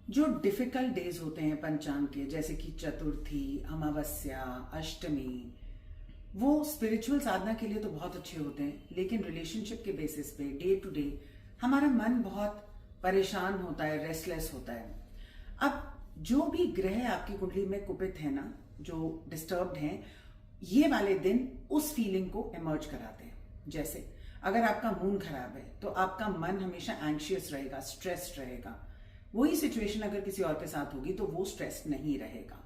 जो difficult days होते हैं पंचांग के, जैसे कि चतुर्थी, अमावस्या, अष्टमी, वो स्पिरिचुअल साधना के लिए तो बहुत अच्छे होते हैं, लेकिन रिलेशनशिप के बेसिस पे डे टू डे हमारा मन बहुत परेशान होता है, रेस्टलेस होता है। अब जो भी ग्रह आपकी कुंडली में कुपित है ना, जो डिस्टर्ब्ड हैं, ये वाले दिन उस फीलिंग को इमर्ज कराते हैं। जैसे अगर आपका मून खराब है तो आपका मन हमेशा एंग्शियस रहेगा, स्ट्रेस्ड रहेगा। वही सिचुएशन अगर किसी और के साथ होगी तो वो स्ट्रेस नहीं रहेगा।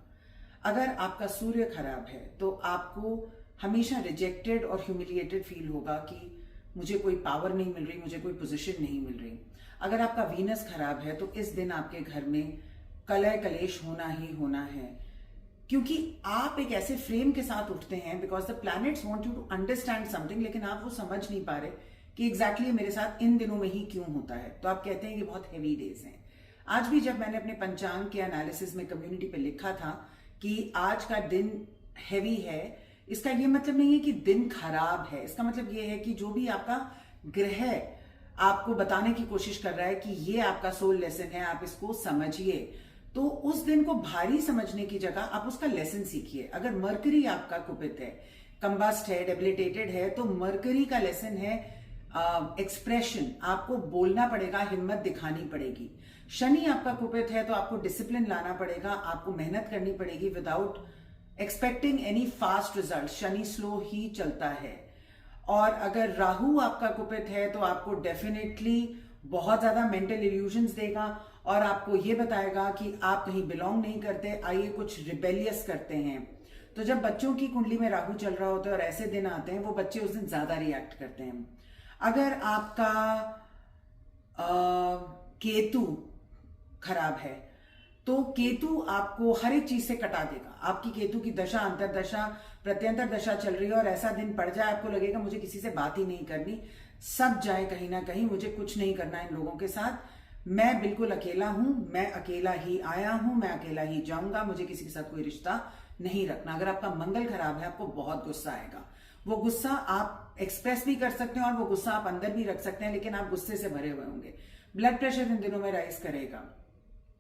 अगर आपका सूर्य खराब है तो आपको हमेशा रिजेक्टेड और ह्यूमिलिएटेड फील होगा कि मुझे कोई पावर नहीं मिल रही, मुझे कोई पोजीशन नहीं मिल रही। अगर आपका वीनस खराब है तो इस दिन आपके घर में कलह कलेश होना ही होना है, क्योंकि आप एक ऐसे फ्रेम के साथ उठते हैं, because the planets want you to understand something, लेकिन आप वो समझ नहीं पा रहे कि एग्जैक्टली मेरे साथ इन दिनों में ही क्यों होता है। तो आप कहते हैं कि बहुत हैवी डेज हैं। आज भी जब मैंने अपने पंचांग के एनालिसिस में कम्युनिटी पे लिखा था कि आज का दिन हैवी है, इसका ये मतलब नहीं है कि दिन खराब है। इसका मतलब ये है कि जो भी आपका ग्रह आपको बताने की कोशिश कर रहा है कि ये आपका सोल लेसन है, आप इसको समझिए। तो उस दिन को भारी समझने की जगह आप उसका लेसन सीखिए। अगर मरकरी आपका कुपित है, कंबस्ट है, डेबिलिटेटेड है, तो मरकरी का लेसन है एक्सप्रेशन। आपको बोलना पड़ेगा, हिम्मत दिखानी पड़ेगी। शनि आपका कुपित है तो आपको डिसिप्लिन लाना पड़ेगा, आपको मेहनत करनी पड़ेगी without expecting any fast result. Shani slow ही चलता है। और अगर राहु आपका कुपित है तो आपको डेफिनेटली बहुत ज्यादा मेंटल इल्यूजन्स देगा और आपको ये बताएगा कि आप कहीं बिलोंग नहीं करते, आइए कुछ रिबेलियस करते हैं। तो जब बच्चों की कुंडली में राहु चल रहा होता है और ऐसे दिन आते हैं, वो बच्चे उस दिन ज्यादा रिएक्ट करते हैं। अगर आपका केतु खराब है तो केतु आपको हर एक चीज से कटा देगा। आपकी केतु की दशा, अंतरदशा, प्रत्यंतर दशा चल रही है और ऐसा दिन पड़ जाए आपको लगेगा मुझे किसी से बात ही नहीं करनी, सब जाए कहीं ना कहीं, मुझे कुछ नहीं करना इन लोगों के साथ, मैं बिल्कुल अकेला हूं, मैं अकेला ही आया हूं, मैं अकेला ही जाऊंगा, मुझे किसी के साथ कोई रिश्ता नहीं रखना। अगर आपका मंगल खराब है आपको बहुत गुस्सा आएगा। वो गुस्सा आप एक्सप्रेस भी कर सकते हैं और वो गुस्सा आप अंदर भी रख सकते हैं, लेकिन आप गुस्से से भरे हुए होंगे। ब्लड प्रेशर इन दिनों में राइज करेगा।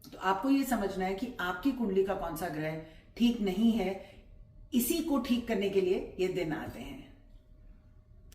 तो आपको ये समझना है कि आपकी कुंडली का कौन सा ग्रह ठीक नहीं है, इसी को ठीक करने के लिए ये दिन आते हैं।